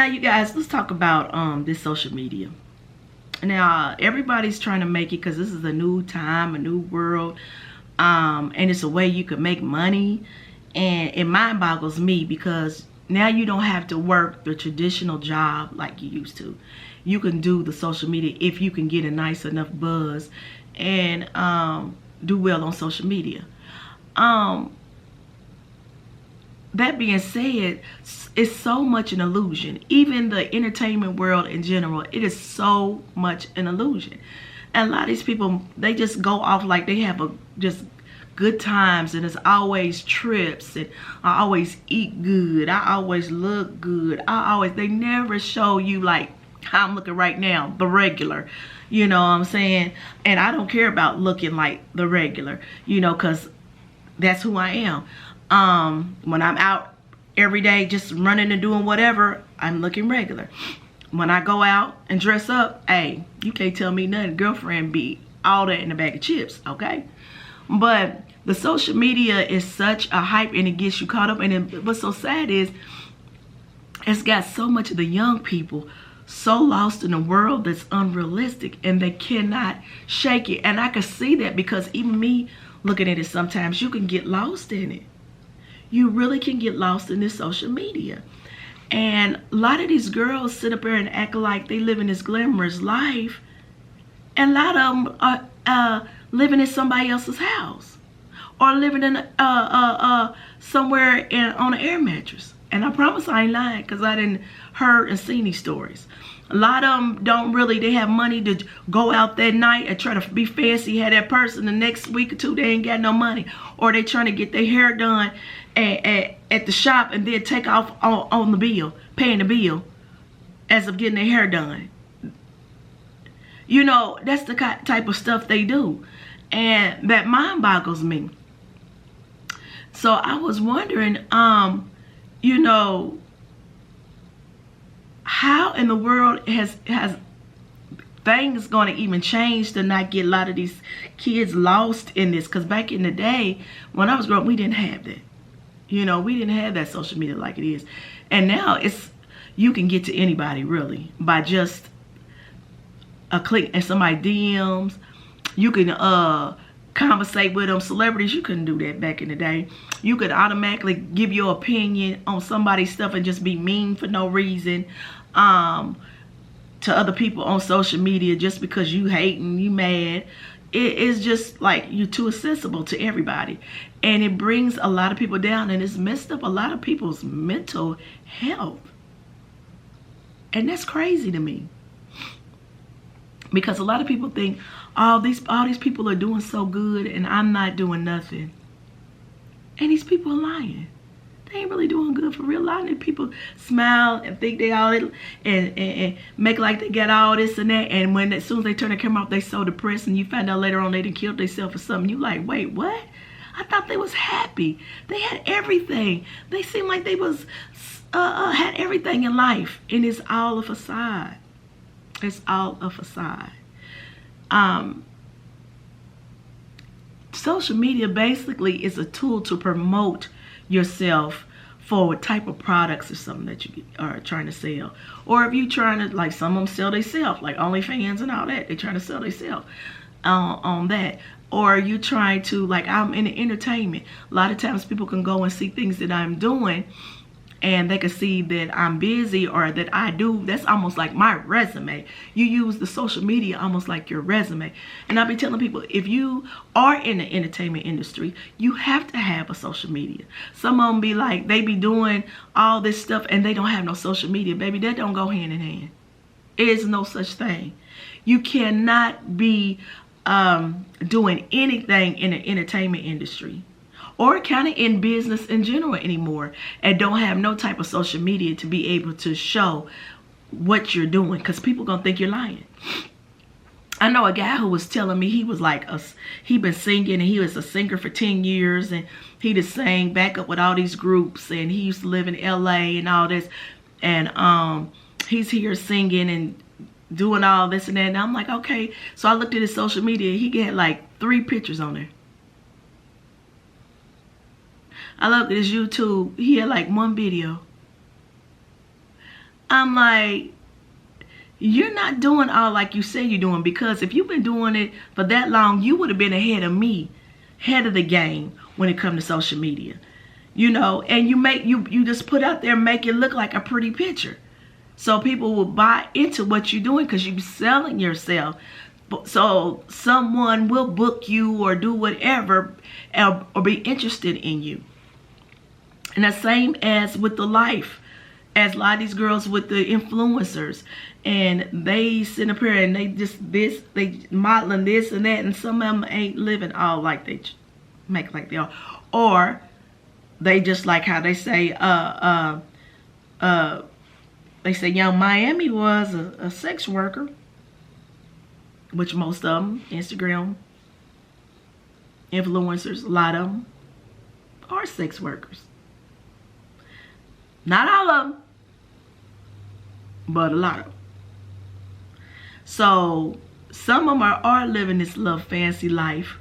now you guys, let's talk about this social media. Now everybody's trying to make it because this is a new time, a new world, and it's a way you can make money. And it mind boggles me because now you don't have to work the traditional job like you used to. You can do the social media if you can get a nice enough buzz and do well on social media. That being said, it's so much an illusion. Even the entertainment world in general, it is so much an illusion. And a lot of these people, they just go off like they have just good times, and it's always trips, and I always eat good, I always look good, they never show you like how I'm looking right now, the regular, you know what I'm saying? And I don't care about looking like the regular, you know, because that's who I am. When I'm out every day just running and doing whatever, I'm looking regular. When I go out and dress up, hey, you can't tell me nothing. Girlfriend be all that in a bag of chips, okay? But the social media is such a hype, and it gets you caught up. And what's so sad is it's got so much of the young people so lost in a world that's unrealistic, and they cannot shake it. And I can see that because even me looking at it, sometimes you can get lost in it. You really can get lost in this social media. And a lot of these girls sit up there and act like they live in this glamorous life. And a lot of them are living in somebody else's house. Or living in somewhere on an air mattress. And I promise I ain't lying, because I didn't heard and seen these stories. A lot of them don't really, they have money to go out that night and try to be fancy, have that person the next week or two, they ain't got no money. Or they trying to get their hair done at the shop and then take off on the bill, paying the bill as of getting their hair done. You know, that's the type of stuff they do. And that mind boggles me. So I was wondering, you know, how in the world has things going to even change to not get a lot of these kids lost in this? Because back in the day, when I was growing up, we didn't have that. You know, we didn't have that social media like it is. And now you can get to anybody really by just a click and somebody DMs. You can conversate with them. Celebrities, you couldn't do that back in the day. You could automatically give your opinion on somebody's stuff and just be mean for no reason to other people on social media just because you hating, you mad. It is just like you're too accessible to everybody, and it brings a lot of people down, and it's messed up a lot of people's mental health. And that's crazy to me, because a lot of people think all these people are doing so good and I'm not doing nothing. And these people are lying. They ain't really doing good for real. A lot of people smile and think they all and make like they got all this and that. And when as soon as they turn the camera off, they so depressed, and you find out later on they done killed themselves or something. You like, wait, what? I thought they was happy. They had everything. They seemed like they was had everything in life, and it's all a facade. It's all a facade. Social media basically is a tool to promote yourself for what type of products or something that you are trying to sell. Or if you're trying to, like some of them sell themselves, like OnlyFans and all that, they're trying to sell themselves on that. Or you trying to, like I'm in the entertainment. A lot of times people can go and see things that I'm doing, and they can see that I'm busy or that I do. That's almost like my resume. You use the social media almost like your resume. And I'll be telling people, if you are in the entertainment industry, you have to have a social media. Some of them be like, they be doing all this stuff and they don't have no social media. Baby, that don't go hand in hand. There is no such thing. You cannot be doing anything in the entertainment industry or kind of in business in general anymore and don't have no type of social media to be able to show what you're doing, because people gonna think you're lying. I know a guy who was telling me he was like he been singing, and he was a singer for 10 years, and he just sang back up with all these groups, and he used to live in LA and all this, and he's here singing and doing all this and that. And I'm like, okay. So I looked at his social media. He had like 3 pictures on there. I looked at his YouTube. He had like 1 video. I'm like, you're not doing all like you say you're doing, because if you've been doing it for that long, you would have been ahead of me, ahead of the game when it comes to social media. You know, and you just put out there, make it look like a pretty picture. So people will buy into what you're doing because you're selling yourself. So someone will book you or do whatever, or be interested in you. And the same as with the life. As a lot of these girls with the influencers, and they sit up here and they modeling this and that, and some of them ain't living all like they make like they are. Or they just like how they say, Young Miami was a sex worker, which most of them, Instagram influencers, a lot of them are sex workers. Not all of them, but a lot of them. So some of them are living this little fancy life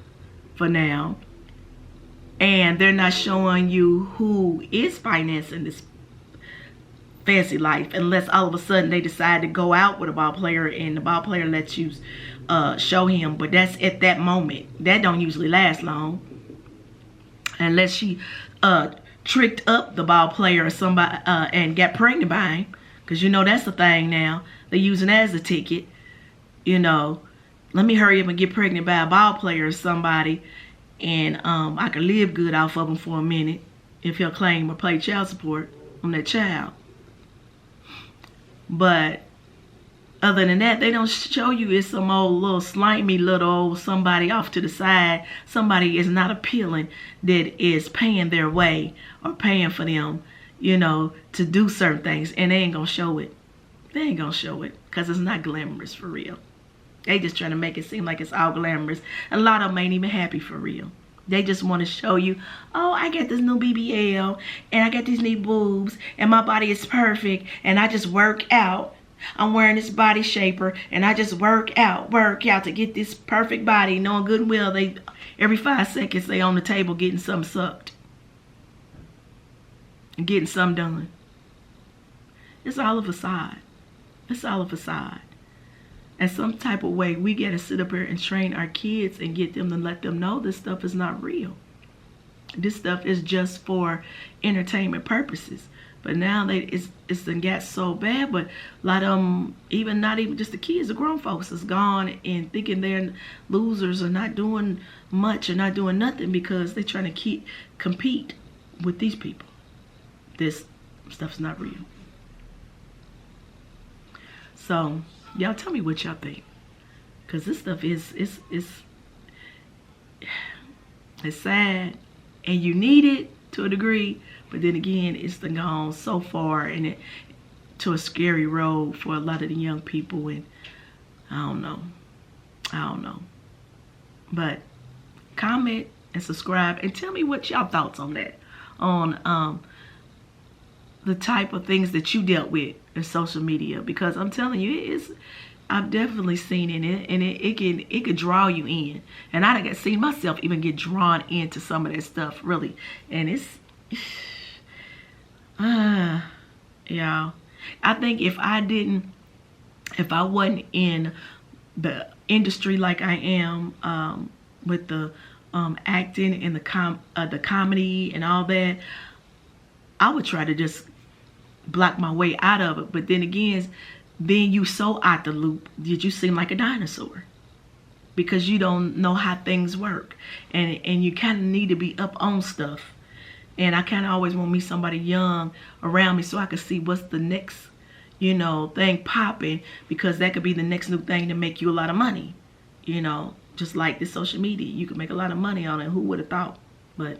for now, and they're not showing you who is financing this fancy life, unless all of a sudden they decide to go out with a ball player and the ball player lets you show him. But that's at that moment. That don't usually last long, unless she tricked up the ball player or somebody and got pregnant by him, because you know that's the thing now. They're using that as a ticket. You know, let me hurry up and get pregnant by a ball player or somebody, and I can live good off of him for a minute if he'll claim or pay child support on that child. But other than that, they don't show you it's some old little slimy little old somebody off to the side. Somebody is not appealing that is paying their way or paying for them, you know, to do certain things. And they ain't going to show it. They ain't going to show it because it's not glamorous for real. They just trying to make it seem like it's all glamorous. A lot of them ain't even happy for real. They just want to show you, oh, I got this new BBL and I got these new boobs and my body is perfect and I just work out. I'm wearing this body shaper and I just work out to get this perfect body, knowing good and well they every 5 seconds they on the table getting something sucked and getting something done. It's all a facade. It's all a facade. And some type of way we got to sit up here and train our kids and get them to let them know this stuff is not real. This stuff is just for entertainment purposes. But now it's done got so bad, but a lot of them, not even just the kids, the grown folks is gone and thinking they're losers or not doing much or not doing nothing because they're trying to compete with these people. This stuff's not real. So y'all tell me what y'all think, because this stuff is sad and you need it to a degree, but then again it's done gone so far and to a scary road for a lot of the young people, and I don't know. But comment and subscribe and tell me what y'all thoughts on that, on the type of things that you dealt with in social media, because I'm telling you, I've definitely seen it, and it could draw you in, and I got seen myself even get drawn into some of that stuff, really, and it's y'all. I think if I wasn't in the industry like I am, with the acting and the comedy and all that, I would try to just block my way out of it. But then again, then you so out the loop that you seem like a dinosaur, because you don't know how things work, and you kind of need to be up on stuff. And I kind of always want me somebody young around me so I can see what's the next, thing popping, because that could be the next new thing to make you a lot of money. Just like this social media, you can make a lot of money on it. Who would have thought? But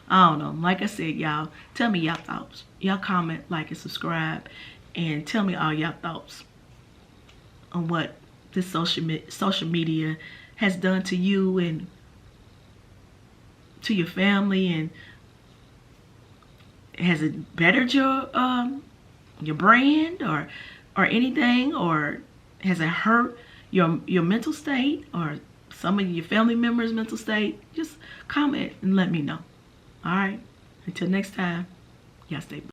I don't know. Like I said, y'all, tell me y'all thoughts. Y'all comment, like, and subscribe, and tell me all y'all thoughts on what this social media has done to you and to your family, and has it bettered your brand or anything, or has it hurt your mental state or some of your family members' mental state? Just comment and let me know. All right. Until next time, y'all stay blessed.